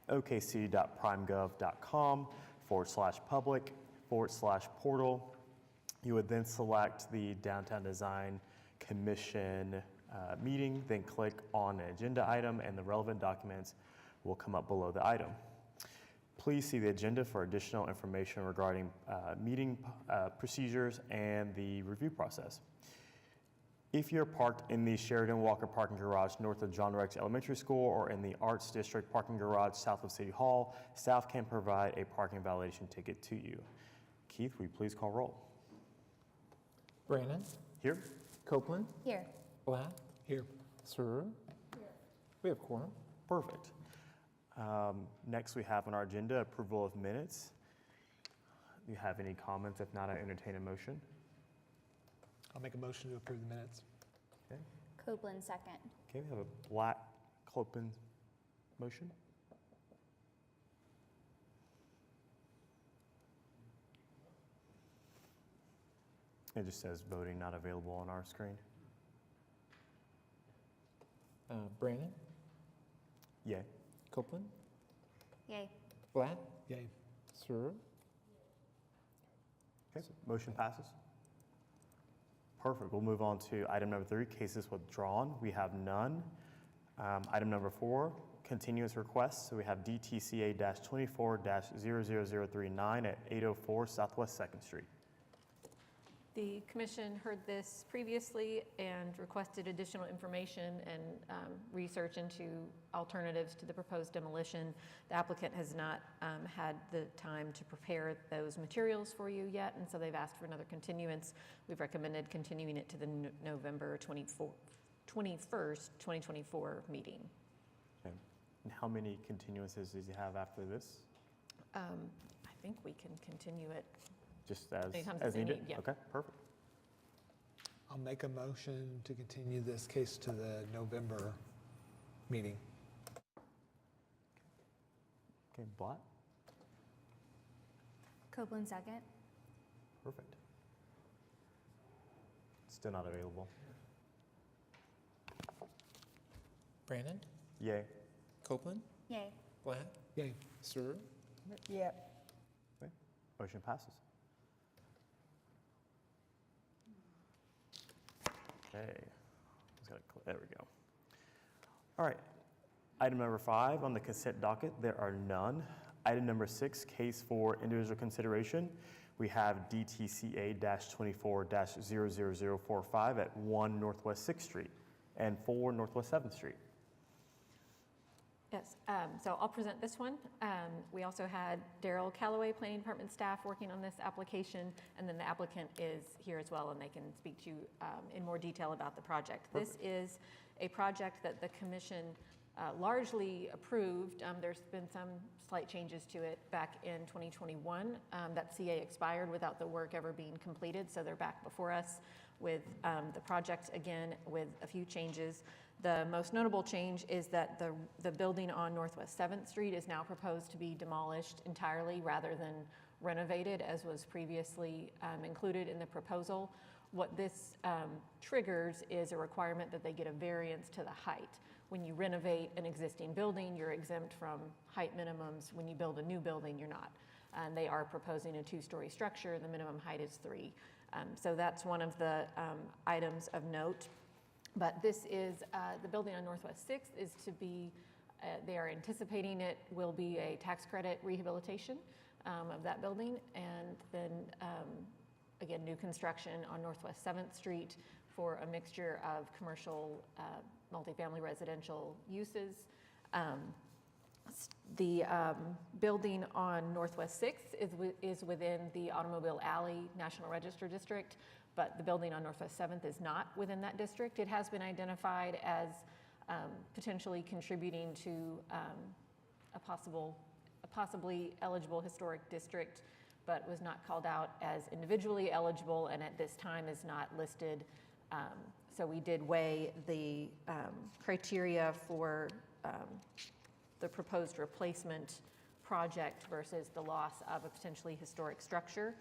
okc.primegov.com/public/portal. You would then select the Downtown Design Commission meeting, then click on an agenda item, and the relevant documents will come up below the item. Please see the agenda for additional information regarding meeting procedures and the review process. If you're parked in the Sheridan Walker parking garage north of John Rex Elementary School or in the Arts District parking garage south of City Hall, staff can provide a parking violation ticket to you. Keith, will you please call roll? Brannon? Here. Copeland? Here. Black? Here. Sir? Here. We have quorum. Perfect. Next we have on our agenda approval of minutes. Do you have any comments? If not, I entertain a motion. I'll make a motion to approve the minutes. Okay. Copeland, second. Okay, we have a Black Copeland motion. It just says voting not available on our screen. Brannon? Yay. Copeland? Yay. Black? Yay. Sir? Okay, motion passes. Perfect. We'll move on to item number 3, cases withdrawn. We have none. Item number 4, continuance requests. So we have DTCA-24-00039 at 804 Southwest 2nd Street. The commission heard this previously and requested additional information and research into alternatives to the proposed demolition. The applicant has not had the time to prepare those materials for you yet, and so they've asked for another continuance. We've recommended continuing it to the November 21st, 2024 meeting. Okay. And how many continuances does he have after this? I think we can continue it. Just Anytime as they needed? need, yeah. Okay, perfect. I'll make a motion to continue this case to the November meeting. Okay, Black. Copeland, second. Perfect. Still not available. Brannon? Yay. Copeland? Yay. Black? Yay. Sir? Yep. Okay. Motion passes. Okay. There we go. All right. Item number 5 on the consent docket, there are none. Item number 6, case for individual consideration. We have DTCA-24-00045 at 1 Northwest 6th Street and 4 Northwest 7th Street. Yes, so I'll present this one. We also had Daryl Calloway, Planning Department staff, working on this application, and then the applicant is here as well, and they can speak to you in more detail about the project. Perfect. This is a project that the commission largely approved. There's been some slight changes to it back in 2021. That CA expired without the work ever being completed, so they're back before us with the project again with a few changes. The most notable change is that the building on Northwest 7th Street is now proposed to be demolished entirely rather than renovated, as was previously included in the proposal. What this triggers is a requirement that they get a variance to the height. When you renovate an existing building, you're exempt from height minimums. When you build a new building, you're not. And they are proposing a 2-story structure, and the minimum height is 3. So that's one of the items of note. But this is, the building on Northwest 6th is to be, they are anticipating it will be a tax credit rehabilitation of that building. And then, again, new construction on Northwest 7th Street for a mixture of commercial, multifamily residential uses. The building on Northwest 6th is within the Automobile Alley National Register District, but the building on Northwest 7th is not within that district. It has been identified as potentially contributing to a possibly eligible historic district, but was not called out as individually eligible, and at this time is not listed. So we did weigh the criteria for the proposed replacement project versus the loss of a potentially historic structure.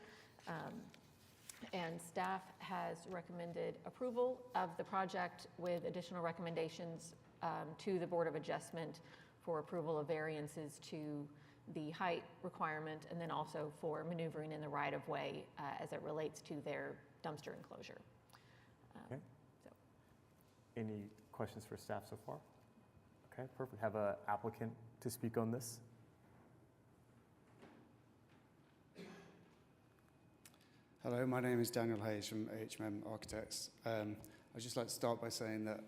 And staff has recommended approval of the project with additional recommendations to the Board of Adjustment for approval of variances to the height requirement, and then also for maneuvering in the right-of-way as it relates to their dumpster enclosure. Okay. So. Any questions for staff so far? Okay, perfect. Have an applicant to speak on this? Hello, my name is Daniel Hayes from AHMM Architects. I'd just like to start by saying that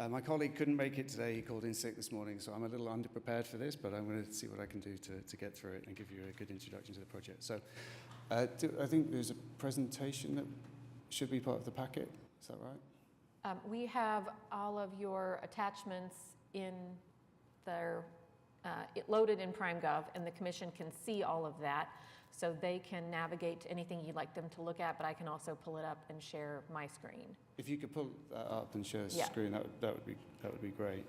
my colleague couldn't make it today. He called in sick this morning, so I'm a little underprepared for this, but I'm going to see what I can do to get through it and give you a good introduction to the project. So I think there's a presentation that should be part of the packet. Is that right? We have all of your attachments in their, loaded in PrimeGov, and the commission can see all of that. So they can navigate to anything you'd like them to look at, but I can also pull it up and share my screen. If you could pull that up and share the Yeah. screen, that would be great.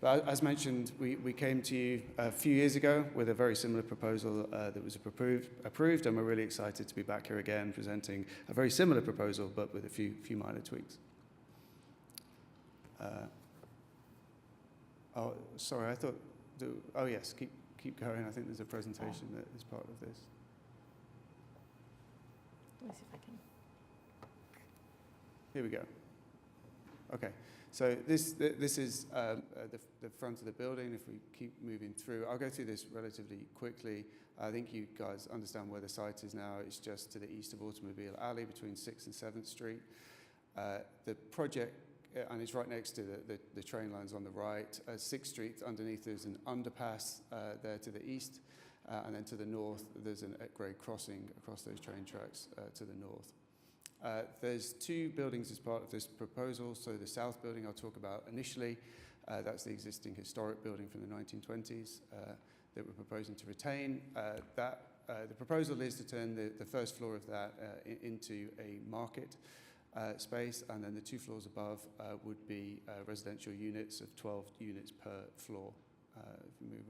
But as mentioned, we came to you a few years ago with a very similar proposal that was approved, and we're really excited to be back here again presenting a very similar proposal, but with a few minor tweaks. Oh, sorry, I thought. Oh yes, keep going. I think there's a presentation that is part of this. Let me see if I can. Here we go. Okay, so this is the front of the building. If we keep moving through, I'll go through this relatively quickly. I think you guys understand where the site is now. It's just to the east of Automobile Alley between 6th and 7th Street. The project, and it's right next to the train lines on the right. 6th Street, underneath there's an underpass there to the east, and then to the north there's an at-grade crossing across those train tracks to the north. There's two buildings as part of this proposal. So the south building I'll talk about initially, that's the existing historic building from the 1920s that we're proposing to retain. The proposal is to turn the first floor of that into a market space, and then the 2 floors above would be residential units of 12 units per floor. If we move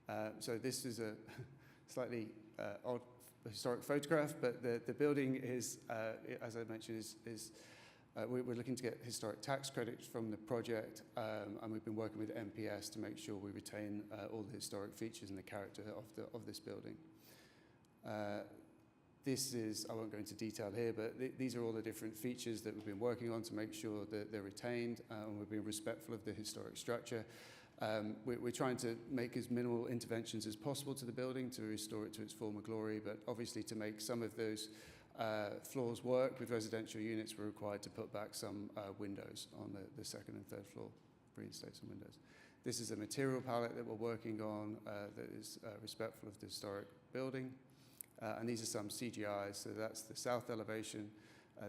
on. So this is a slightly odd historic photograph, but the building is, as I mentioned, we're looking to get historic tax credits from the project, and we've been working with MPS to make sure we retain all the historic features and the character of this building. This is, I won't go into detail here, but these are all the different features that we've been working on to make sure that they're retained, and we're being respectful of the historic structure. We're trying to make as minimal interventions as possible to the building to restore it to its former glory, but obviously to make some of those floors work with residential units, we're required to put back some windows on the 2nd and 3rd floor, reinstate some windows. This is a material palette that we're working on that is respectful of the historic building. And these are some CGIs, so that's the south elevation,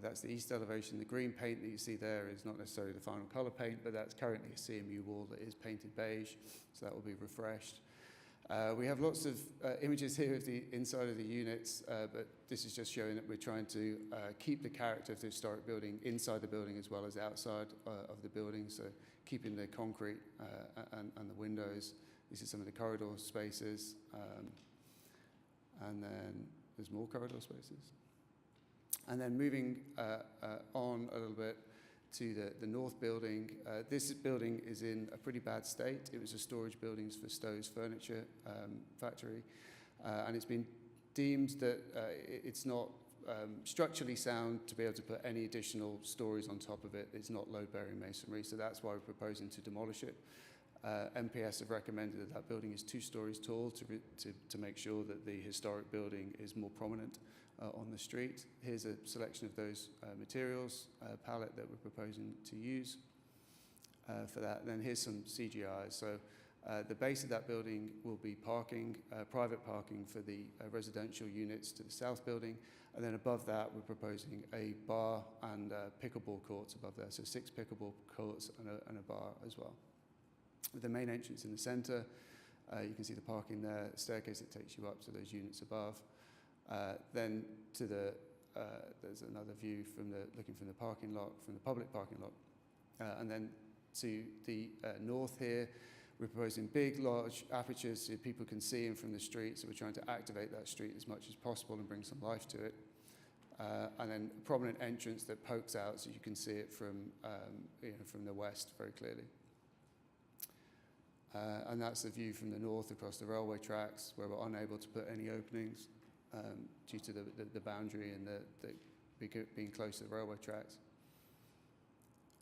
that's the east elevation. The green paint that you see there is not necessarily the final color paint, but that's currently a CMU wall that is painted beige, so that will be refreshed. We have lots of images here of the inside of the units, but this is just showing that we're trying to keep the character of the historic building inside the building as well as outside of the building, so keeping the concrete and the windows. These are some of the corridor spaces. And then there's more corridor spaces. And then moving on a little bit to the north building. This building is in a pretty bad state. It was a storage building for Stowe's furniture factory. And it's been deemed that it's not structurally sound to be able to put any additional stories on top of it. It's not load-bearing masonry, so that's why we're proposing to demolish it. MPS have recommended that building is 2 stories tall to make sure that the historic building is more prominent on the street. Here's a selection of those materials, palette that we're proposing to use for that. And then here's some CGIs. So the base of that building will be parking, private parking for the residential units to the south building. And then above that, we're proposing a bar and pickleball courts above there. So 6 pickleball courts and a bar as well. With the main entrance in the center, you can see the parking there, a staircase that takes you up to those units above. Then to there's another view looking from the parking lot, from the public parking lot. And then to the north here, we're proposing big, large apertures so people can see in from the street. So we're trying to activate that street as much as possible and bring some life to it. and then a prominent entrance that pokes out so you can see it from, from the west very clearly. And that's the view from the north across the railway tracks, where we're unable to put any openings due to the boundary and being close to the railway tracks.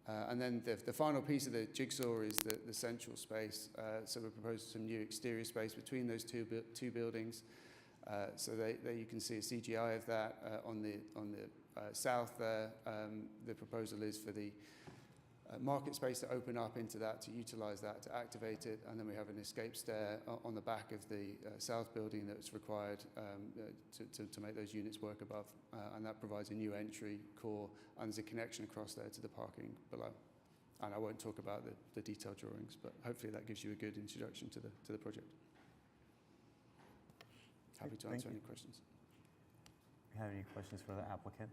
And then the final piece of the jigsaw is the central space. So we're proposing some new exterior space between those two buildings. So there you can see a CGI of that on the south there. The proposal is for the market space to open up into that, to utilize that, to activate it, and then we have an escape stair on the back of the south building that's required to make those units work above, and that provides a new entry core, and there's a connection across there to the parking below. And I won't talk about the detailed drawings, but hopefully that gives you a good introduction to the project. Happy to answer any questions. Do you have any questions for the applicant?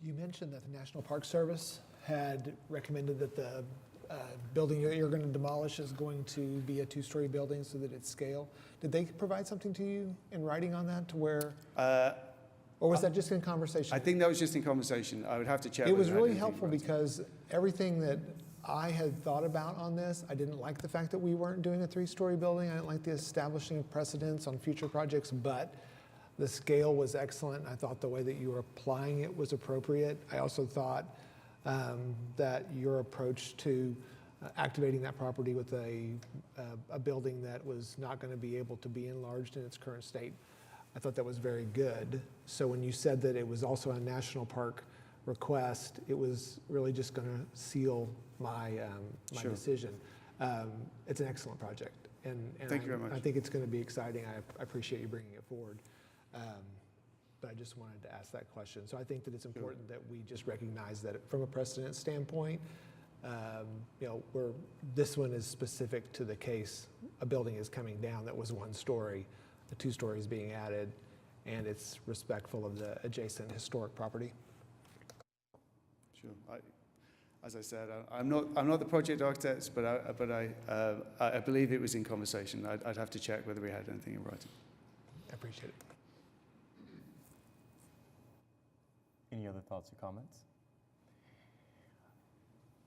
You mentioned that the National Park Service had recommended that the building you're going to demolish is going to be a two-story building so that it's scale. Did they provide something to you in writing on that to where, or was that just in conversation? I think that was just in conversation. I would have to check. It was whether I had really anything helpful in writing. because everything that I had thought about on this, I didn't like the fact that we weren't doing a three-story building. I didn't like the establishing of precedents on future projects, but the scale was excellent. I thought the way that you were applying it was appropriate. I also thought that your approach to activating that property with a building that was not going to be able to be enlarged in its current state, I thought that was very good. So when you said that it was also a national park request, it was really just going to seal my Sure. decision. It's an excellent project, and Thank you very much. I think it's going to be exciting. I appreciate you bringing it forward. But I just wanted to ask that question. So I think that it's important that we just recognize that from a precedent standpoint, this one is specific to the case. A building is coming down that was one story, the 2 stories being added, and it's respectful of the adjacent historic property. Sure. As I said, I'm not the project architect, but I believe it was in conversation. I'd have to check whether we had anything in writing. I appreciate it. Any other thoughts or comments?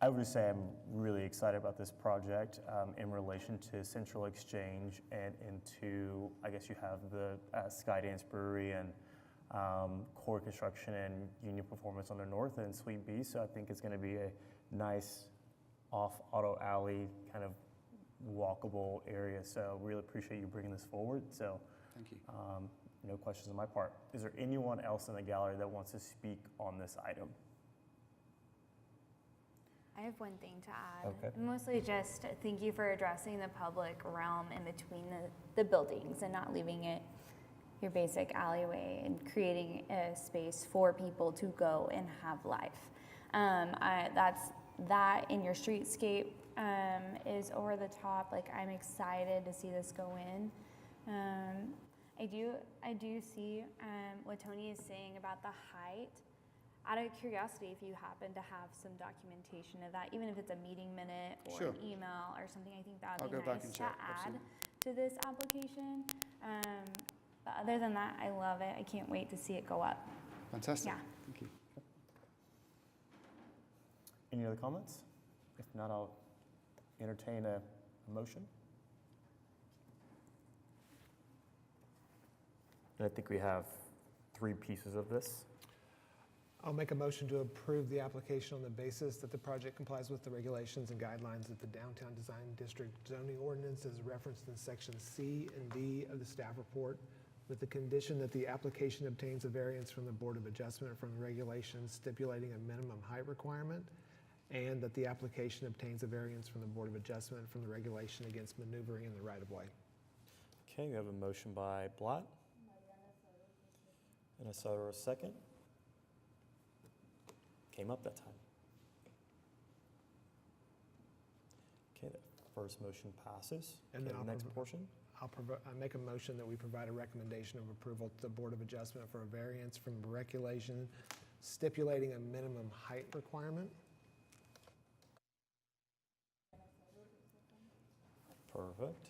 I would just say I'm really excited about this project in relation to Central Exchange and into, I guess you have the Skydance Brewery and Core Construction and Union Performance on the north and Suite B. So I think it's going to be a nice off auto alley kind of walkable area. So really appreciate you bringing this forward. So Thank you. no questions on my part. Is there anyone else in the gallery that wants to speak on this item? I have one thing to add. Okay. Mostly just thank you for addressing the public realm in between the buildings and not leaving it your basic alleyway and creating a space for people to go and have life. That in your streetscape is over the top. Like, I'm excited to see this go in. I do see what Tony is saying about the height. Out of curiosity, if you happen to have some documentation of that, even if it's a meeting minute or Sure. an email or something, I think that I'll would be go back nice and to check, add absolutely. to this application. But other than that, I love it. I can't wait to see it go up. Fantastic. Yeah. Thank you. Any other comments? If not, I'll entertain a motion. And I think we have 3 pieces of this. I'll make a motion to approve the application on the basis that the project complies with the regulations and guidelines of the Downtown Design District zoning ordinance as referenced in section C and D of the staff report, with the condition that the application obtains a variance from the Board of Adjustment from regulations stipulating a minimum height requirement, and that the application obtains a variance from the Board of Adjustment from the regulation against maneuvering in the right-of-way. Okay, we have a motion by Blatt. And I saw a second. Came up that time. Okay, that first motion passes. And then Okay, I'll the next provo- portion. I make a motion that we provide a recommendation of approval to the Board of Adjustment for a variance from regulation stipulating a minimum height requirement. Perfect.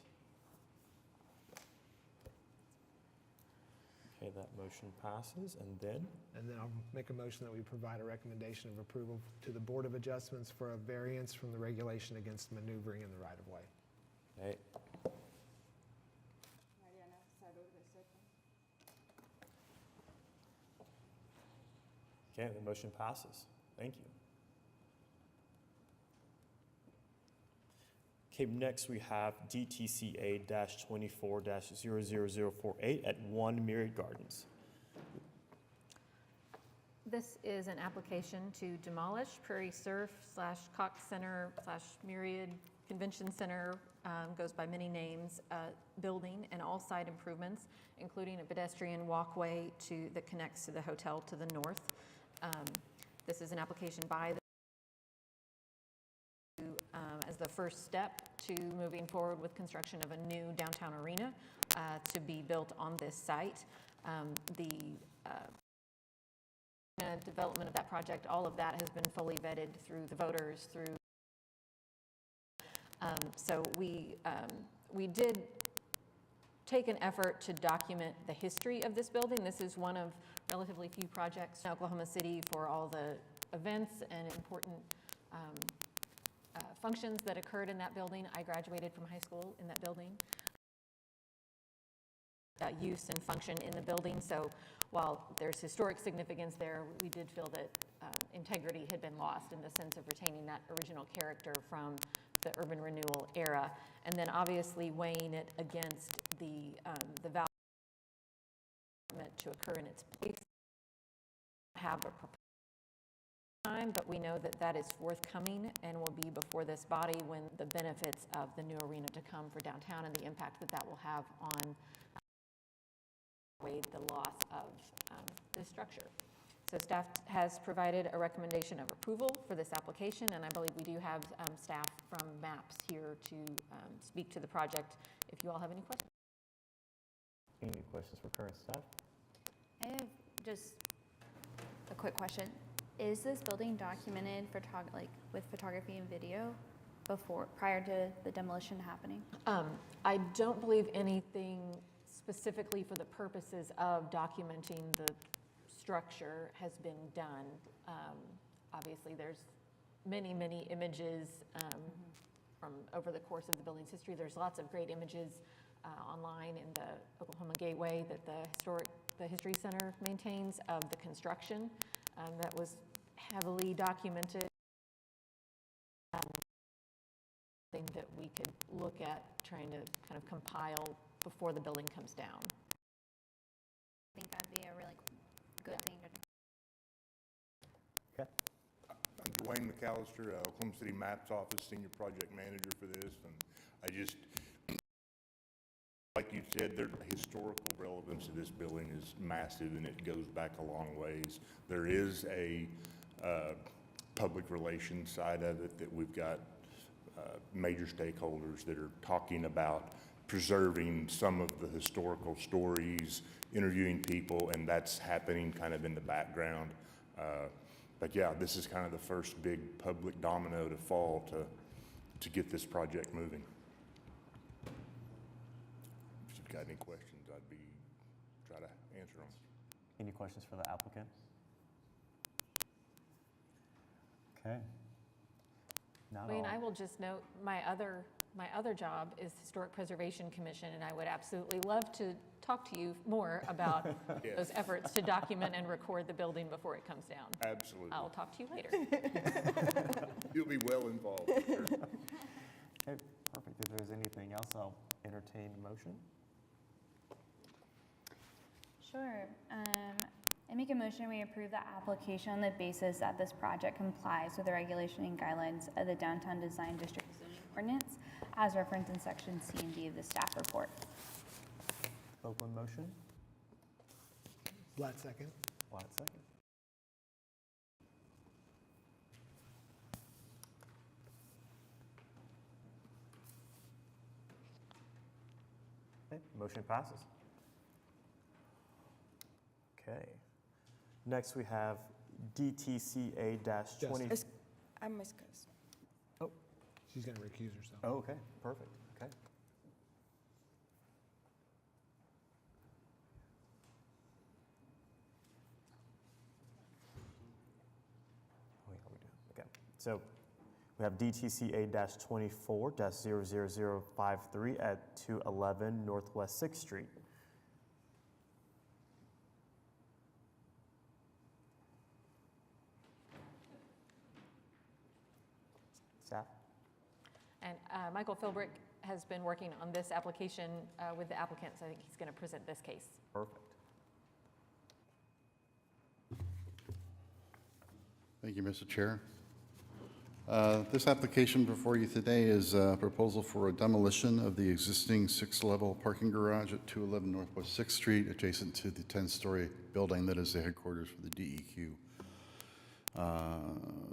Okay, that motion passes, and then And then I'll make a motion that we provide a recommendation of approval to the Board of Adjustments for a variance from the regulation against maneuvering in the right-of-way. okay. Okay, the motion passes. Thank you. Okay, next we have DTCA-24-00048 at 1 Myriad Gardens. This is an application to demolish Prairie Surf / Cox Center / Myriad Convention Center, goes by many names, building and all site improvements, including a pedestrian walkway that connects to the hotel to the north. This is an application by the as the first step to moving forward with construction of a new downtown arena to be built on this site. The development of that project, all of that has been fully vetted through the voters, so we did take an effort to document the history of this building. This is one of relatively few projects in Oklahoma City for all the events and important functions that occurred in that building. I graduated from high school in that building. Use and function in the building, so while there's historic significance there, we did feel that integrity had been lost in the sense of retaining that original character from the urban renewal era, and then obviously weighing it against the value to occur in its place. Have a time, but we know that that is forthcoming and will be before this body when the benefits of the new arena to come for downtown and the impact that that will have on the loss of this structure. So staff has provided a recommendation of approval for this application, and I believe we do have staff from MAPS here to speak to the project if you all have any questions. Any questions for current staff? I have just a quick question. Is this building documented with photography and video prior to the demolition happening? I don't believe anything specifically for the purposes of documenting the structure has been done. Obviously, there's many, many images from over the course of the building's history. There's lots of great images online in the Oklahoma Gateway that the History Center maintains of the construction that was heavily documented. Thing that we could look at trying to kind of compile before the building comes down. I think that'd be a really good thing to do. Okay. I'm Dwayne McAllister, Oklahoma City Maps Office Senior Project Manager for this, and I just, like you said, the historical relevance of this building is massive, and it goes back a long ways. There is a public relations side of it that we've got major stakeholders that are talking about preserving some of the historical stories, interviewing people, and that's happening kind of in the background. But yeah, this is kind of the first big public domino to fall to get this project moving. If you've got any questions, I'd try to answer them. Any questions for the applicant? Okay. Wayne, I will just note my other job is Historic Preservation Commission, and I would absolutely love to talk to you more about Yes. those efforts to document and record the building before it comes down. Absolutely. I'll talk to you later. You'll be well involved. Sure. Okay, perfect. If there's anything else, I'll entertain a motion. Sure. I make a motion we approve the application on the basis that this project complies with the regulation and guidelines of the Downtown Design District Zoning Ordinance as referenced in section C and D of the staff report. Oakland motion. Blatt second. Blatt second. Okay, motion passes. Okay. Next, we have DTCA-20. I'm Ms. Cus. She's going to recuse herself. Oh, okay, perfect. Okay. So we have DTC A-24-00053 at 211 Northwest 6th Street. Staff? And Michael Philbrick has been working on this application with the applicant, so I think he's going to present this case. Perfect. Thank you, Mr. Chair. This application before you today is a proposal for a demolition of the existing 6-level parking garage at 211 Northwest 6th Street, adjacent to the 10-story building that is the headquarters for the DEQ.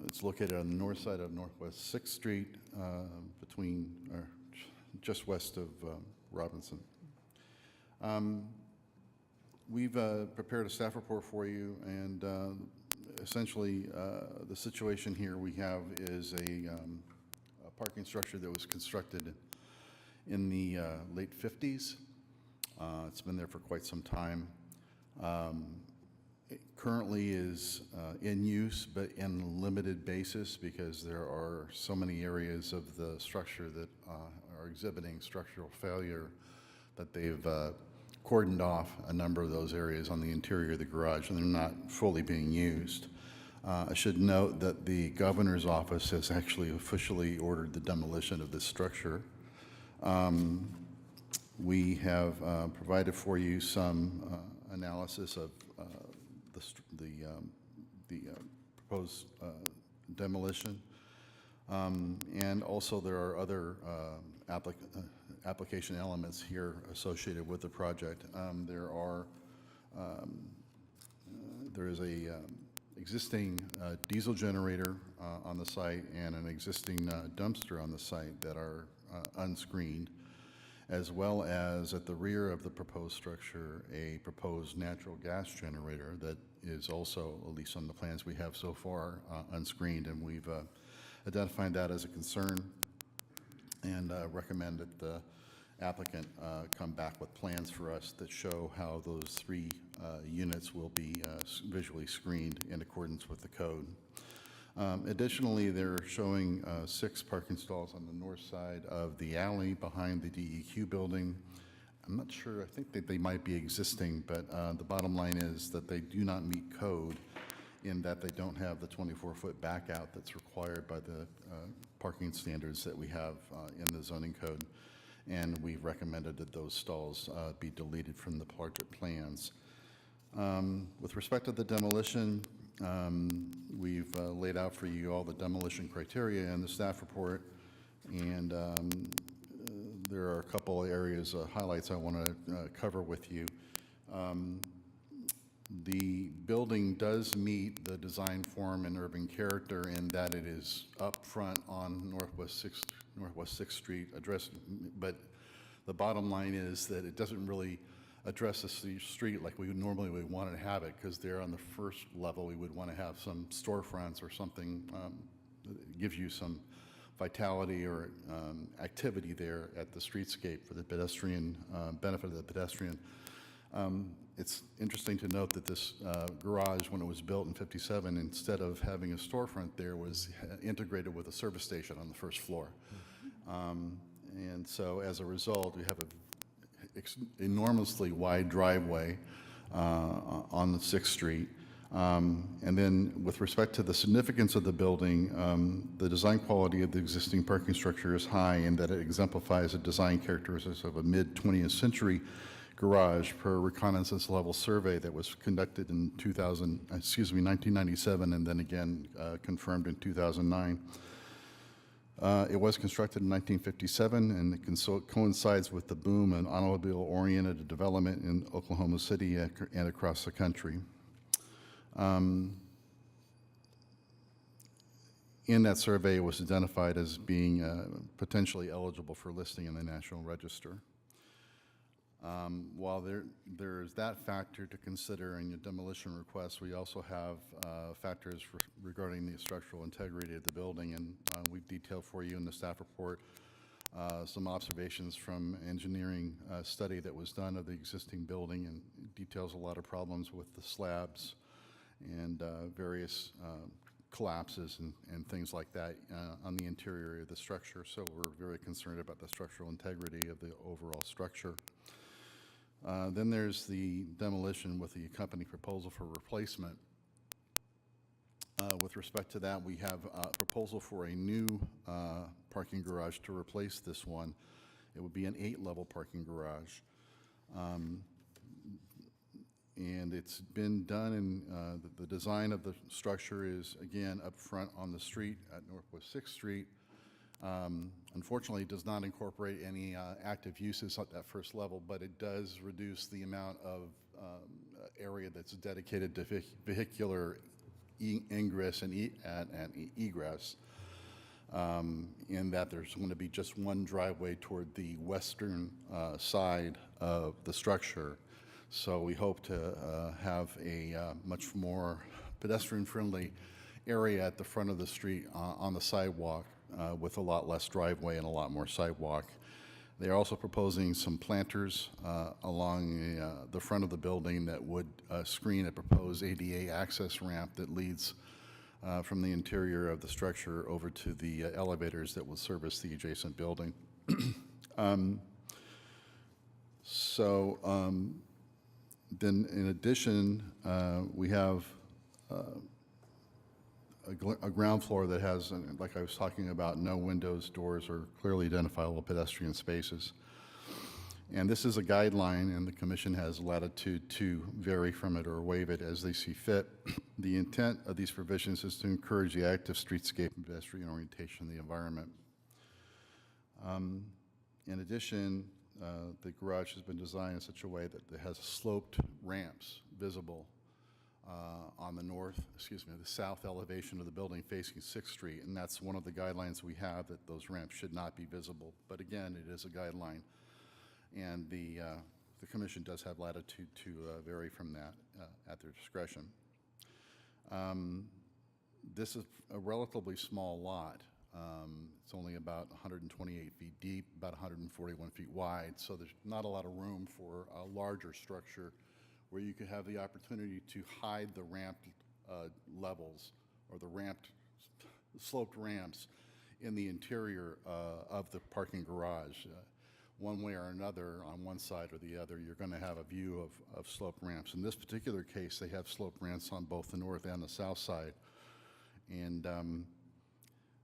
It's located on the north side of Northwest 6th Street, just west of Robinson. We've prepared a staff report for you, and essentially the situation here we have is a parking structure that was constructed in the late 50s. It's been there for quite some time. It currently is in use, but in a limited basis, because there are so many areas of the structure that are exhibiting structural failure that they've cordoned off a number of those areas on the interior of the garage, and they're not fully being used. I should note that the governor's office has actually officially ordered the demolition of this structure. We have provided for you some analysis of the proposed demolition. And also there are other application elements here associated with the project. There is a existing diesel generator on the site and an existing dumpster on the site that are unscreened, as well as at the rear of the proposed structure, a proposed natural gas generator that is also, at least on the plans we have so far, unscreened, and we've identified that as a concern and recommend that the applicant come back with plans for us that show how those 3 units will be visually screened in accordance with the code. Additionally, they're showing 6 parking stalls on the north side of the alley behind the DEQ building. I'm not sure, I think that they might be existing, but the bottom line is that they do not meet code in that they don't have the 24-foot back out that's required by the parking standards that we have in the zoning code. And we've recommended that those stalls be deleted from the project plans. With respect to the demolition, we've laid out for you all the demolition criteria in the staff report, and there are a couple of areas, highlights I want to cover with you. The building does meet the design form and urban character in that it is up front on Northwest 6th Street, but the bottom line is that it doesn't really address the street like we would normally want to have it, because there on the first level we would want to have some storefronts or something that gives you some vitality or activity there at the streetscape for the pedestrian, benefit of the pedestrian. It's interesting to note that this garage, when it was built in '57, instead of having a storefront there, was integrated with a service station on the first floor. And so as a result, we have an enormously wide driveway on the 6th Street. And then with respect to the significance of the building, the design quality of the existing parking structure is high in that it exemplifies the design characteristics of a mid-20th century garage per reconnaissance level survey that was conducted in 1997, and then again confirmed in 2009. It was constructed in 1957, and it coincides with the boom in automobile-oriented development in Oklahoma City and across the country. In that survey, it was identified as being potentially eligible for listing in the National Register. While there's that factor to consider in your demolition request, we also have factors regarding the structural integrity of the building, and we've detailed for you in the staff report some observations from engineering study that was done of the existing building, and details a lot of problems with the slabs and various collapses and things like that on the interior of the structure. So we're very concerned about the structural integrity of the overall structure. Then there's the demolition with the accompanying proposal for replacement. With respect to that, we have a proposal for a new parking garage to replace this one. It would be an 8-level parking garage. And it's been done, and the design of the structure is, again, up front on the street at Northwest 6th Street. Unfortunately, it does not incorporate any active uses at that first level, but it does reduce the amount of area that's dedicated to vehicular ingress and egress, in that there's going to be just one driveway toward the western side of the structure. So we hope to have a much more pedestrian-friendly area at the front of the street on the sidewalk with a lot less driveway and a lot more sidewalk. They're also proposing some planters along the front of the building that would screen a proposed ADA access ramp that leads from the interior of the structure over to the elevators that will service the adjacent building. Then in addition, we have a ground floor that has, like I was talking about, no windows, doors, or clearly identifiable pedestrian spaces. And this is a guideline, and the commission has latitude to vary from it or waive it as they see fit. The intent of these provisions is to encourage the active streetscape and pedestrian orientation of the environment. In addition, the garage has been designed in such a way that it has sloped ramps visible on the south elevation of the building facing 6th Street, and that's one of the guidelines we have, that those ramps should not be visible. But again, it is a guideline, and the commission does have latitude to vary from that at their discretion. This is a relatively small lot. It's only about 128 feet deep, about 141 feet wide, so there's not a lot of room for a larger structure where you could have the opportunity to hide the ramp levels or the sloped ramps in the interior of the parking garage. One way or another, on one side or the other, you're going to have a view of sloped ramps. In this particular case, they have sloped ramps on both the north and the south side. And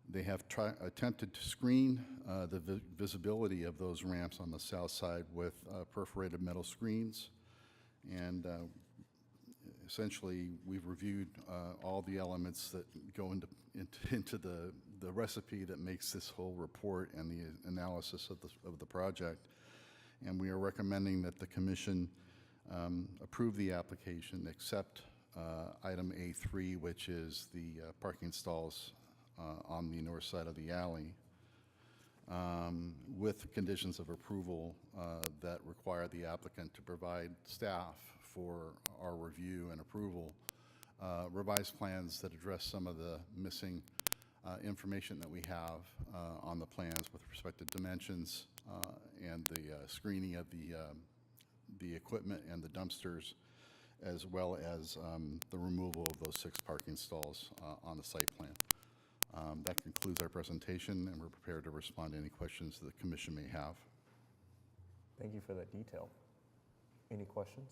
they have attempted to screen the visibility of those ramps on the south side with perforated metal screens. And essentially, we've reviewed all the elements that go into the recipe that makes this whole report and the analysis of the project. And we are recommending that the commission approve the application, except item A3, which is the parking stalls on the north side of the alley, with conditions of approval that require the applicant to provide staff for our review and approval, revised plans that address some of the missing information that we have on the plans with respect to dimensions and the screening of the equipment and the dumpsters, as well as the removal of those 6 parking stalls on the site plan. That concludes our presentation, and we're prepared to respond to any questions that the commission may have. Thank you for that detail. Any questions?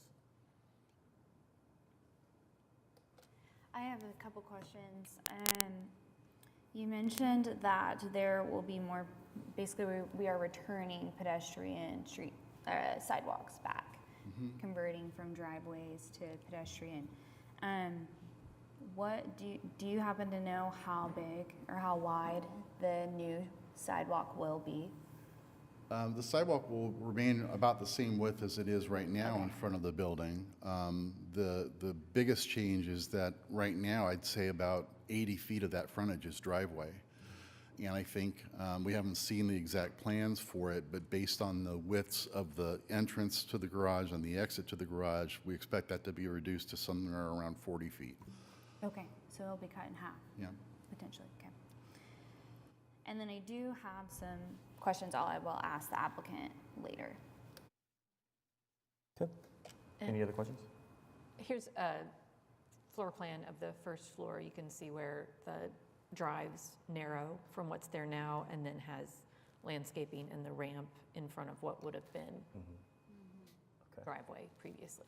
I have a couple questions. You mentioned that there will be more, basically we are returning pedestrian sidewalks back, converting from driveways to pedestrian. What do you happen to know how big or how wide the new sidewalk will be? The sidewalk will remain about the same width as it is right now in front of the building. The biggest change is that right now, I'd say about 80 feet of that frontage is driveway. And I think we haven't seen the exact plans for it, but based on the widths of the entrance to the garage and the exit to the garage, we expect that to be reduced to somewhere around 40 feet. Okay, so it'll be cut in half. Yeah. Potentially, okay. And then I do have some questions I will ask the applicant later. Okay. Any other questions? Here's floor plan of the first floor, you can see where the drives narrow from what's there now, and then has landscaping and the ramp in front of what would have been Okay. driveway previously.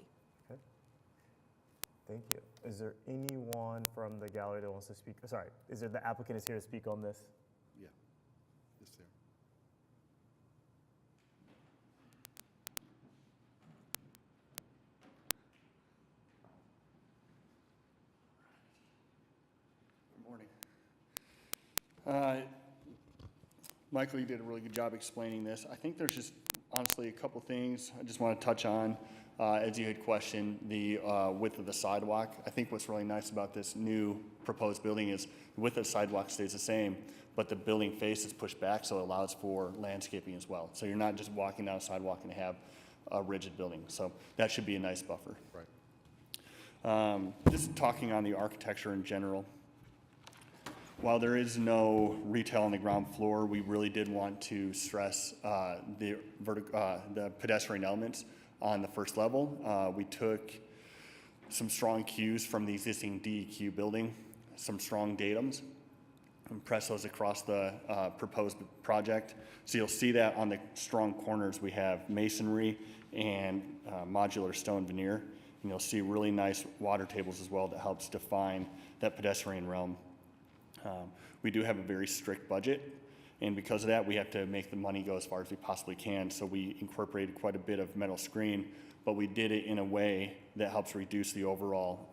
Thank you. Is there anyone from the gallery that wants to speak? Sorry, is there the applicant is here to speak on this? Yeah, it's there. Good morning. Michael, you did a really good job explaining this. I think there's just honestly a couple things I just want to touch on. As you had questioned the width of the sidewalk, I think what's really nice about this new proposed building is the width of the sidewalk stays the same, but the building face is pushed back, so it allows for landscaping as well. So you're not just walking down a sidewalk and have a rigid building. So that should be a nice buffer. Right. Just talking on the architecture in general. While there is no retail on the ground floor, we really did want to stress the pedestrian elements on the first level. We took some strong cues from the existing DEQ building, some strong datums, and press those across the proposed project. So you'll see that on the strong corners we have masonry and modular stone veneer. And you'll see really nice water tables as well that helps define that pedestrian realm. We do have a very strict budget, and because of that, we have to make the money go as far as we possibly can. So we incorporated quite a bit of metal screen, but we did it in a way that helps reduce the overall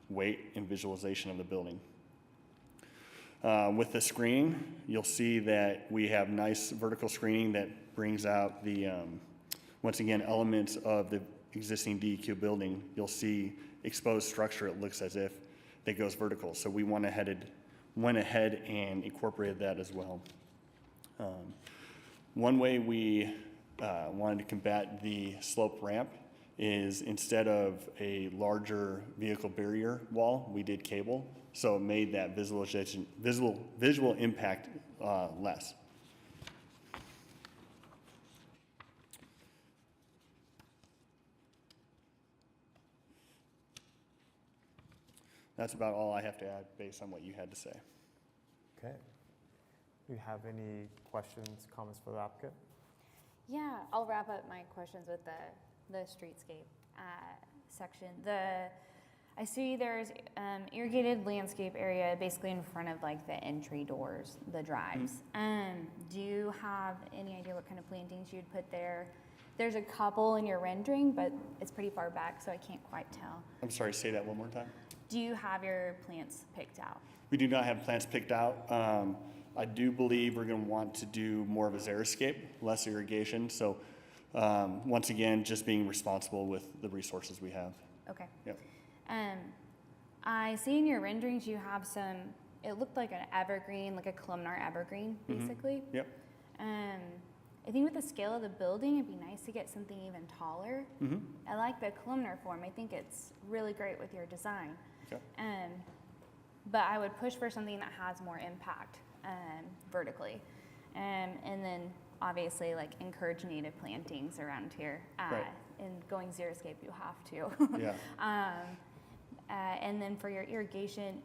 weight and visualization of the building. With the screening, you'll see that we have nice vertical screening that brings out the, once again, elements of the existing DEQ building. You'll see exposed structure, it looks as if that goes vertical. So we went ahead and incorporated that as well. One way we wanted to combat the slope ramp is instead of a larger vehicle barrier wall, we did cable. So it made that visual impact less. That's about all I have to add based on what you had to say. Okay. Do you have any questions, comments for the applicant? Yeah, I'll wrap up my questions with the streetscape section. I see there's irrigated landscape area basically in front of like the entry doors, the drives. Do you have any idea what kind of plantings you'd put there? There's a couple in your rendering, but it's pretty far back, so I can't quite tell. I'm sorry, say that one more time. Do you have your plants picked out? We do not have plants picked out. I do believe we're going to want to do more of a xeriscape, less irrigation. So once again, just being responsible with the resources we have. Okay. Yep. I see in your renderings you have some, it looked like an evergreen, like a columnar evergreen, basically. Yep. I think with the scale of the building, it'd be nice to get something even taller. I like the columnar form. I think it's really great with your design. Okay. But I would push for something that has more impact vertically. And then obviously like encourage native plantings around here. Right. And going xeriscape, you have to. Yeah. And then for your irrigation,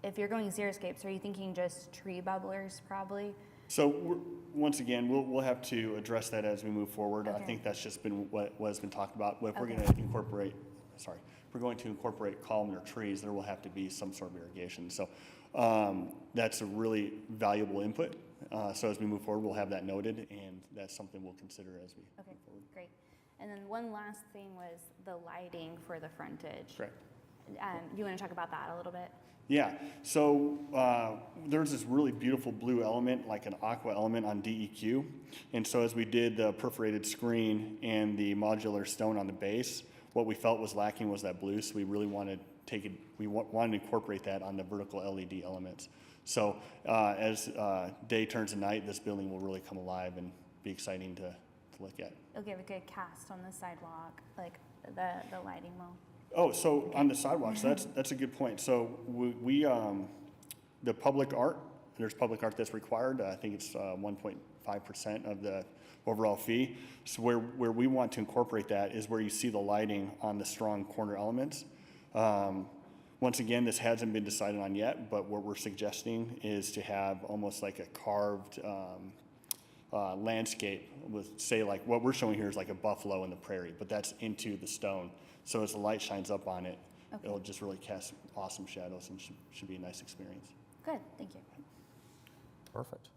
if you're going xeriscapes, are you thinking just tree bubblers probably? So once again, we'll have to address that as we move forward. I Okay. think that's just been what has been talked about. But if we're Okay. going to incorporate, if we're going to incorporate columnar trees, there will have to be some sort of irrigation. So that's a really valuable input. So as we move forward, we'll have that noted, and that's something we'll consider as we Okay, move forward. great. And then one last thing was the lighting for the frontage. Correct. You want to talk about that a little bit? Yeah, so there's this really beautiful blue element, like an aqua element on DEQ. And so as we did the perforated screen and the modular stone on the base, what we felt was lacking was that blue, so we really wanted wanted to incorporate that on the vertical LED elements. So as day turns to night, this building will really come alive and be exciting to look at. It'll give a good cast on the sidewalk, like the lighting will. Oh, so on the sidewalks, that's a good point. So we the public art there's public art that's required. I think it's 1.5% of the overall fee. So where we want to incorporate that is where you see the lighting on the strong corner elements. Once again, this hasn't been decided on yet, but what we're suggesting is to have almost like a carved landscape with, say, like what we're showing here is like a buffalo in the prairie, but that's into the stone. So as the light shines up on it, Okay. it'll just really cast awesome shadows and should be a nice experience. Good, thank you. Perfect.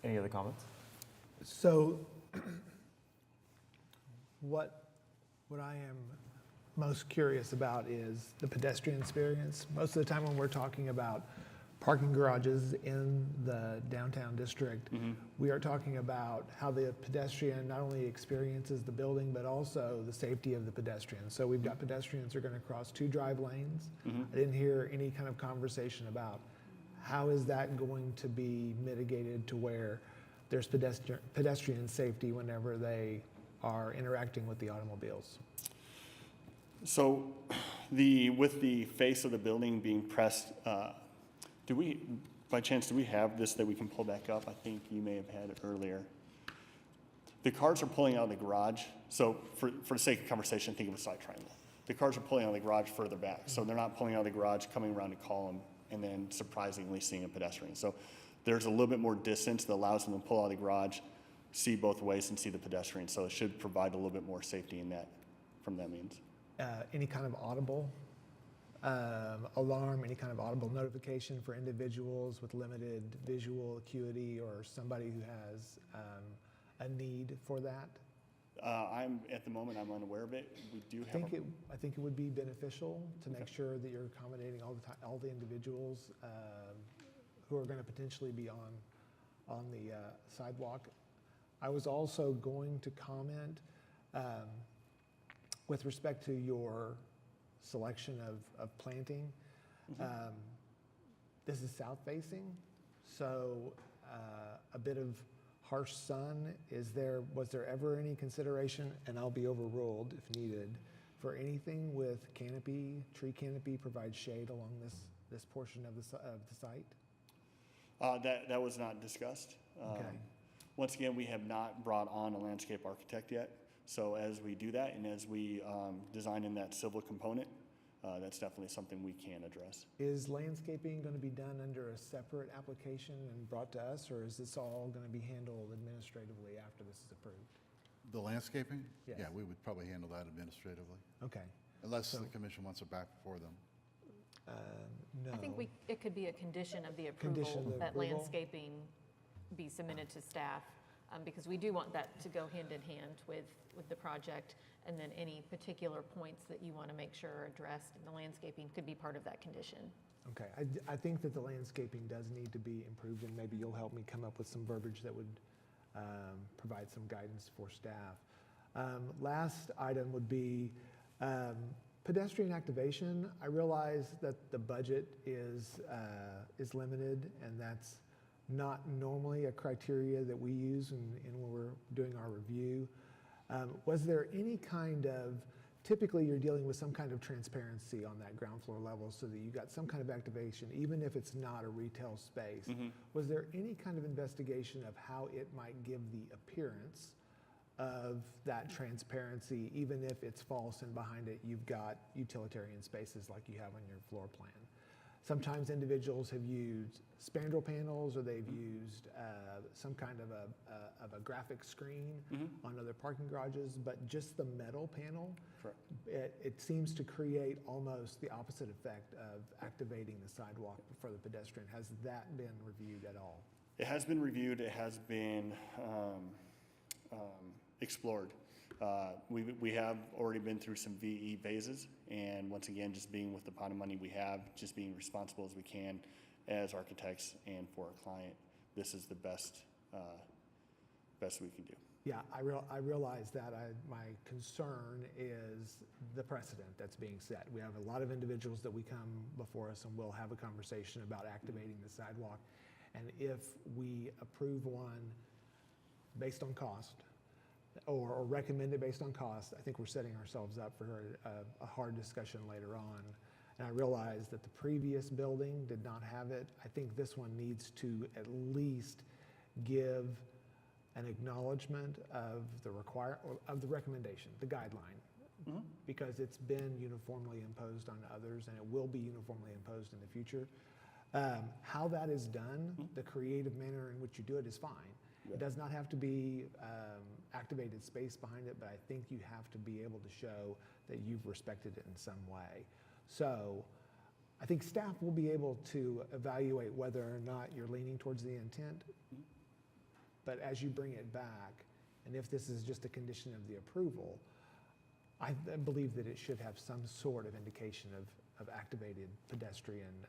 Any other comments? So what I am most curious about is the pedestrian experience. Most of the time when we're talking about parking garages in the downtown district, we are talking about how the pedestrian not only experiences the building, but also the safety of the pedestrian. So we've got pedestrians who are going to cross 2 drive lanes. I didn't hear any kind of conversation about how is that going to be mitigated to where there's pedestrian safety whenever they are interacting with the automobiles. So with the face of the building being pressed, by chance, do we have this that we can pull back up? I think you may have had it earlier. The cars are pulling out of the garage. So for the sake of conversation, think of a side triangle. The cars are pulling out of the garage further back. So they're not pulling out of the garage, coming around a column, and then surprisingly seeing a pedestrian. So there's a little bit more distance that allows them to pull out of the garage, see both ways, and see the pedestrian. So it should provide a little bit more safety in that, from that means. Any kind of audible alarm, any kind of audible notification for individuals with limited visual acuity or somebody who has a need for that? At the moment, I'm unaware of it. We do have. I think it would be beneficial to make sure that you're accommodating all the individuals who are going to potentially be on the sidewalk. I was also going to comment with respect to your selection of planting. This is south facing, so a bit of harsh sun. Was there ever any consideration, and I'll be overruled if needed, for anything with canopy, tree canopy provide shade along this portion of the site? That was not discussed. Okay. Once again, we have not brought on a landscape architect yet. So as we do that and as we design in that civil component, that's definitely something we can address. Is landscaping going to be done under a separate application and brought to us, or is this all going to be handled administratively after this is approved? The landscaping? Yes. Yeah, we would probably handle that administratively, Okay. unless the commission wants it back before them. No. I think it could be a condition of the Condition approval of that approval? landscaping be submitted to staff, because we do want that to go hand in hand with the project, and then any particular points that you want to make sure are addressed in the landscaping could be part of that condition. Okay, I think that the landscaping does need to be improved, and maybe you'll help me come up with some verbiage that would provide some guidance for staff. Last item would be pedestrian activation. I realize that the budget is limited, and that's not normally a criteria that we use when we're doing our review. Was there any kind of, typically you're dealing with some kind of transparency on that ground floor level so that you got some kind of activation, even if it's not a retail space. Was there any kind of investigation of how it might give the appearance of that transparency, even if it's false and behind it you've got utilitarian spaces like you have on your floor plan? Sometimes individuals have used spandrel panels, or they've used some kind of a graphic screen on other parking garages, but just the metal panel, it seems to create almost the opposite effect of activating the sidewalk for the pedestrian. Has that been reviewed at all? It has been reviewed. It has been explored. We have already been through some VE phases, and once again, just being with the pot of money we have, just being responsible as we can as architects and for our client, this is the best we can do. Yeah, I realize that. My concern is the precedent that's being set. We have a lot of individuals that we come before us, and we'll have a conversation about activating the sidewalk. And if we approve one based on cost, or recommend it based on cost, I think we're setting ourselves up for a hard discussion later on And I realized that the previous building did not have it. I think this one needs to at least give an acknowledgement of the recommendation, the guideline, because it's been uniformly imposed on others and it will be uniformly imposed in the future. How that is done, the creative manner in which you do it is fine. It does not have to be activated space behind it, but I think you have to be able to show that you've respected it in some way. So I think staff will be able to evaluate whether or not you're leaning towards the intent. But as you bring it back, and if this is just a condition of the approval, I believe that it should have some sort of indication of activated pedestrian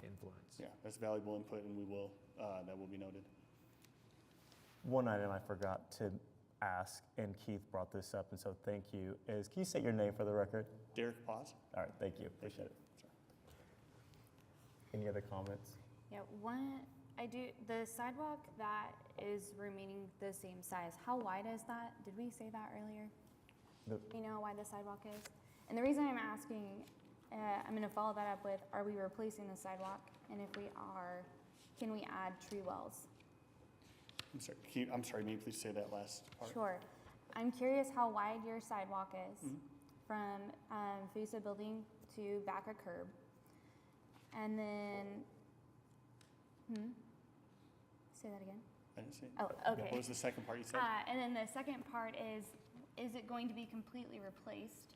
influence. Yeah, that's valuable input, and we will, that will be noted. One item I forgot to ask, and Keith brought this up, and so thank you, is can you state your name for the record? Derek, pause. All right, thank you, appreciate it. Any other comments? Yeah, the sidewalk that is remaining the same size, how wide is that? Did we say that earlier? Do you know how wide the sidewalk is? And the reason I'm asking, I'm gonna follow that up with, are we replacing the sidewalk? And if we are, can we add tree wells? I'm sorry, may you please say that last part? Sure. I'm curious how wide your sidewalk is from face of building to back a curb. And then, say that again? I didn't see it. Oh, okay. What was the second part you said? And then the second part is it going to be completely replaced?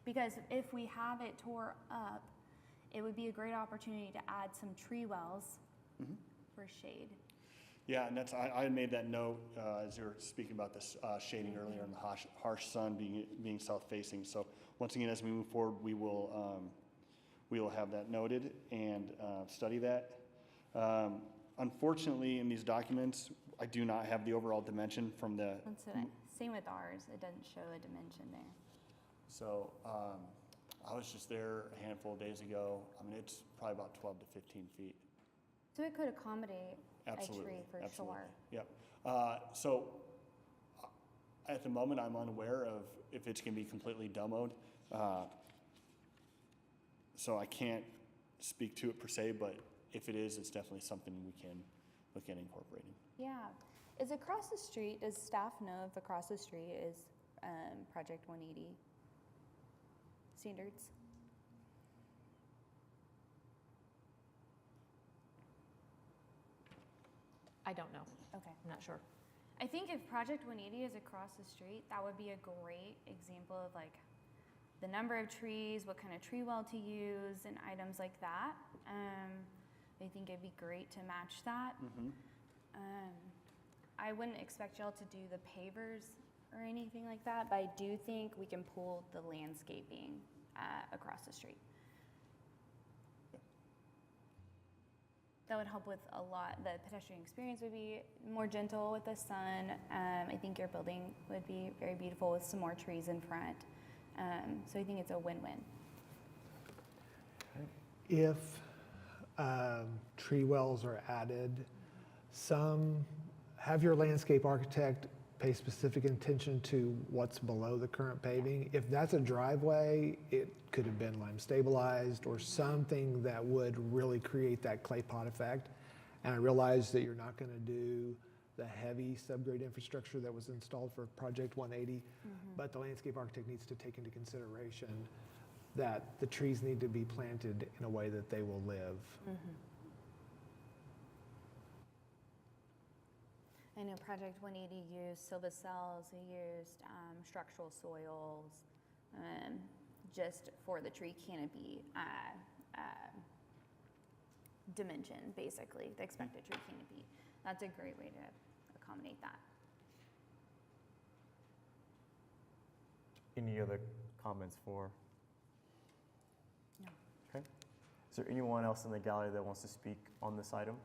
Because if we have it tore up, it would be a great opportunity to add some tree wells for shade. Yeah, and I had made that note as you were speaking about this shading earlier and the harsh sun being south-facing. So once again, as we move forward, we will have that noted and study that. Unfortunately, in these documents, I do not have the overall dimension from the. That's it. Same with ours. It doesn't show a dimension there. So I was just there a handful of days ago. I mean, it's probably about 12 to 15 feet. So it could accommodate Absolutely. a tree for Absolutely. sure. Yep. So at the moment, I'm unaware of if it's going to be completely demoed. So I can't speak to it per se, but if it is, it's definitely something we can look at incorporating. Yeah. Is across the street, does staff know if across the street is Project 180 standards? I don't know. Okay. I'm not sure. I think if Project 180 is across the street, that would be a great example of like the number of trees, what kind of tree well to use, and items like that. I think it'd be great to match that. I wouldn't expect y'all to do the pavers or anything like that, but I do think we can pull the landscaping across the street. That would help with a lot. The pedestrian experience would be more gentle with the sun. I think your building would be very beautiful with some more trees in front. So I think it's a win-win. If tree wells are added, have your landscape architect pay specific attention to what's below the current paving. If that's a driveway, it could have been lime stabilized or something that would really create that clay pot effect. And I realize that you're not going to do the heavy subgrade infrastructure that was installed for Project 180, but the landscape architect needs to take into consideration that the trees need to be planted in a way that they will live. I know Project 180 used silvicells, they used structural soils, just for the tree canopy dimension, basically, the expected tree canopy. That's a great way to accommodate that. Any other comments for? No. Okay. Is there anyone else in the gallery that wants to speak on this item?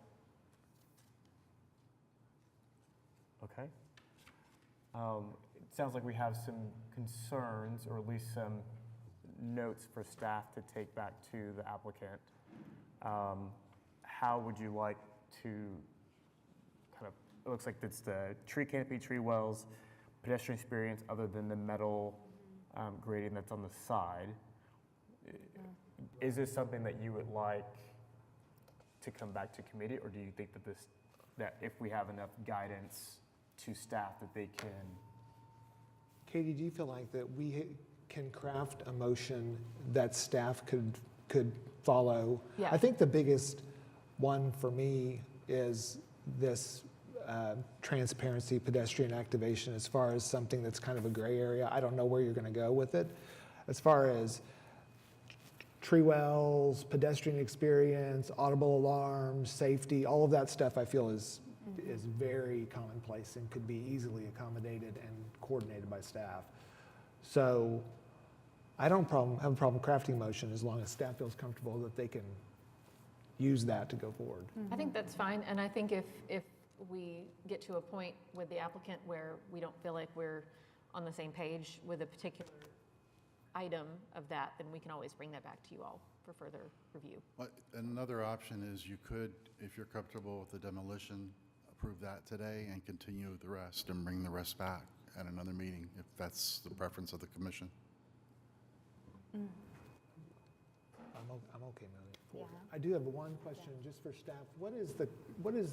Okay. It sounds like we have some concerns, or at least some notes for staff to take back to the applicant. How would you like to kind of, it looks like it's the tree canopy, tree wells, pedestrian experience other than the metal grading that's on the side. is this something that you would like to come back to committee, or do you think that that if we have enough guidance to staff that they can? Katie, do you feel like that we can craft a motion that staff could follow? Yeah. I think the biggest one for me is this transparency, pedestrian activation, as far as something that's kind of a gray area. I don't know where you're going to go with it. As far as tree wells, pedestrian experience, audible alarms, safety, all of that stuff I feel is very commonplace and could be easily accommodated and coordinated by staff. So I don't have a problem crafting motion as long as staff feels comfortable that they can use that to go forward. I think that's fine, and I think if we get to a point with the applicant where we don't feel like we're on the same page with a particular item of that, then we can always bring that back to you all for further review. But another option is you could, if you're comfortable with the demolition, approve that today and continue with the rest and bring the rest back at another meeting, if that's the preference of the commission. I'm okay moving forward. Yeah. I do have one question just for staff. What is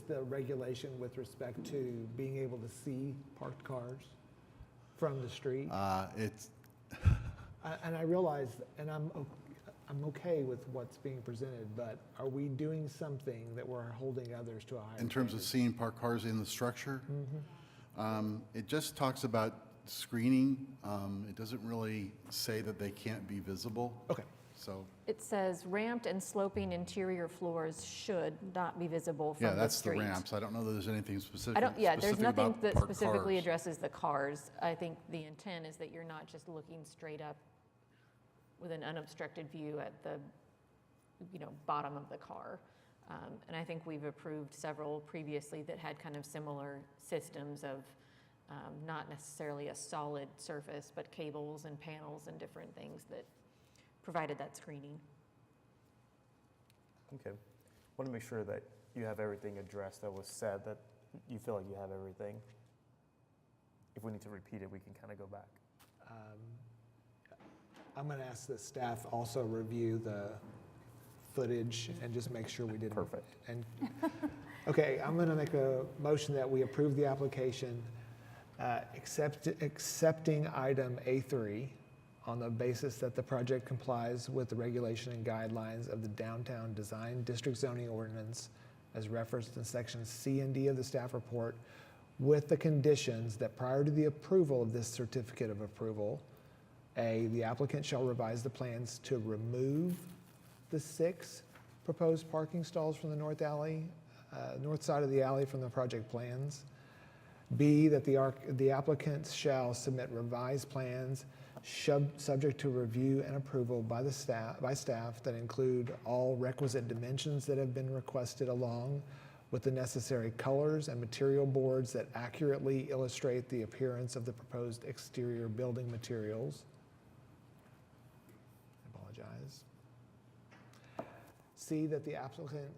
the regulation with respect to being able to see parked cars from the street? It's, And I realize, and I'm okay with what's being presented, but are we doing something that we're holding others to a higher in terms of standard? seeing parked cars in the structure, it just talks about screening. It doesn't really say that they can't be visible. Okay. So, It says ramped and sloping interior floors should not be visible from yeah, the that's the street. ramps. I don't know that there's anything specific. I don't, yeah, there's specific nothing about that parked specifically cars. addresses the cars. I think the intent is that you're not just looking straight up with an unobstructed view at the, bottom of the car. And I think we've approved several previously that had kind of similar systems of not necessarily a solid surface, but cables and panels and different things that provided that screening. Okay. Want to make sure that you have everything addressed that was said, that you feel like you have everything. If we need to repeat it, we can kind of go back. I'm going to ask the staff also review the footage and just make sure we didn't. Perfect. And okay, I'm going to make a motion that we approve the application, accepting item A3 on the basis that the project complies with the regulation and guidelines of the Downtown Design District Zoning Ordinance as referenced in sections C and D of the staff report, with the conditions that prior to the approval of this certificate of approval, A, the applicant shall revise the plans to remove the 6 proposed parking stalls from the north side of the alley from the project plans. B, that the applicant shall submit revised plans subject to review and approval by staff that include all requisite dimensions that have been requested, along with the necessary colors and material boards that accurately illustrate the appearance of the proposed exterior building materials. I apologize. C, that the applicant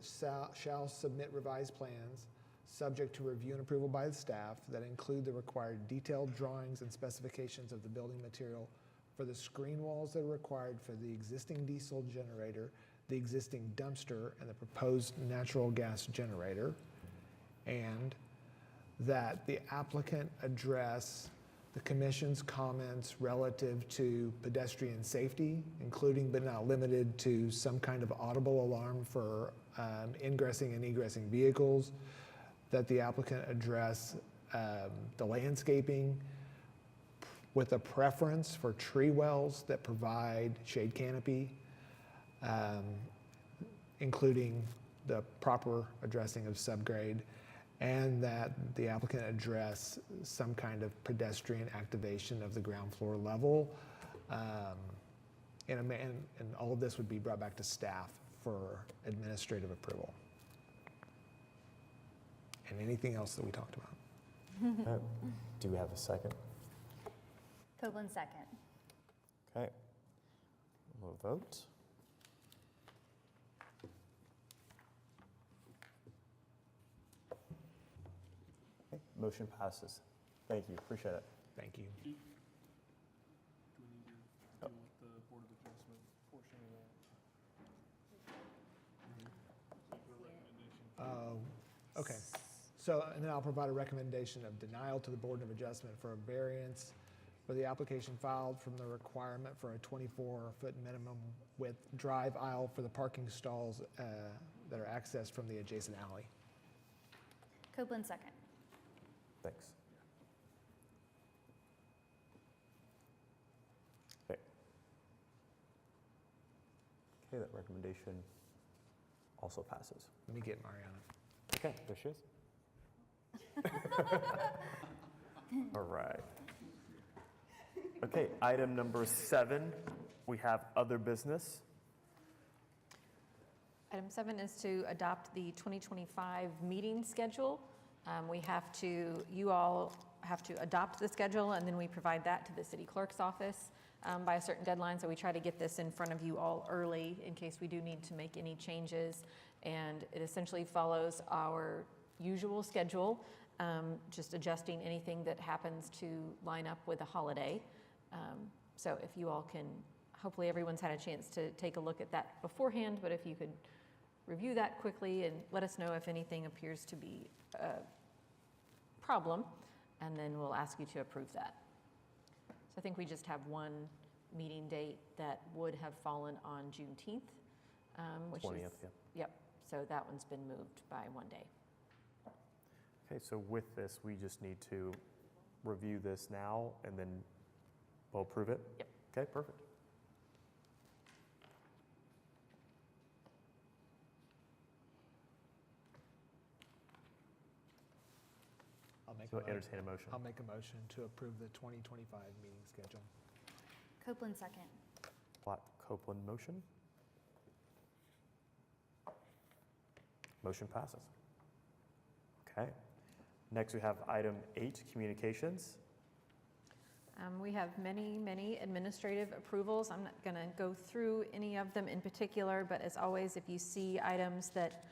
shall submit revised plans subject to review and approval by the staff that include the required detailed drawings and specifications of the building material for the screen walls that are required for the existing diesel generator, the existing dumpster, and the proposed natural gas generator. And that the applicant address the commission's comments relative to pedestrian safety, including but not limited to some kind of audible alarm for ingressing and egressing vehicles, that the applicant address the landscaping with a preference for tree wells that provide shade canopy, including the proper addressing of subgrade, and that the applicant address some kind of pedestrian activation of the ground floor level. And all of this would be brought back to staff for administrative approval. And anything else that we talked about. Do we have a second? Copeland second. Okay. We'll vote. Okay. Motion passes. Thank you. Appreciate it. Thank you. Do we need to deal with the Board of Adjustment portion of that? So, and then I'll provide a recommendation of denial to the Board of Adjustment for a variance for the application filed from the requirement for a 24-foot minimum width drive aisle for the parking stalls that are accessed from the adjacent alley. Copeland second. Thanks. Okay. Okay, that recommendation also passes. Let me get Mariana. Okay, there she is. All right. Okay, item number 7, we have other business. Item 7 is to adopt the 2025 meeting schedule. You all have to adopt the schedule, and then we provide that to the city clerk's office by a certain deadline. So we try to get this in front of you all early in case we do need to make any changes. And it essentially follows our usual schedule, just adjusting anything that happens to line up with a holiday. So if you all can, hopefully everyone's had a chance to take a look at that beforehand, but if you could review that quickly and let us know if anything appears to be a problem, and then we'll ask you to approve that. So I think we just have one meeting date that would have fallen on Juneteenth, which 20th, is, yeah. Yep, so that one's been moved by one day. Okay, so with this, we just need to review this now and then we'll approve it? Yep. Okay, perfect. So entertain a motion. I'll make a motion to approve the 2025 meeting schedule. Copeland second. Platt Copeland motion. Motion passes. Okay. Next, we have item 8, communications. We have many administrative approvals. I'm not going to go through any of them in particular, but as always, if you see items that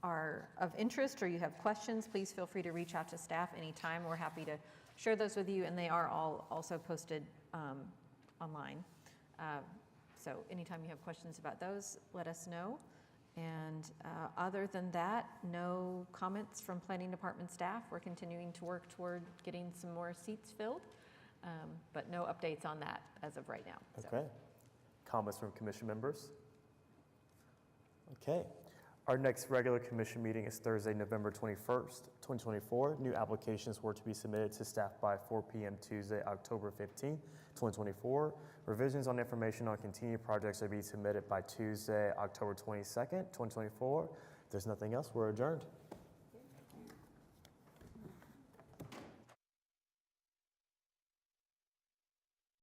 are of interest or you have questions, please feel free to reach out to staff anytime. We're happy to share those with you, and they are all also posted online. So anytime you have questions about those, let us know. And other than that, no comments from planning department staff. We're continuing to work toward getting some more seats filled, but no updates on that as of right now. So. Okay. Comments from commission members? Okay. Our next regular commission meeting is Thursday, November 21st, 2024. New applications were to be submitted to staff by 4 p.m. Tuesday, October 15th, 2024. Revisions on information on continued projects are being submitted by Tuesday, October 22nd, 2024. If there's nothing else, we're adjourned.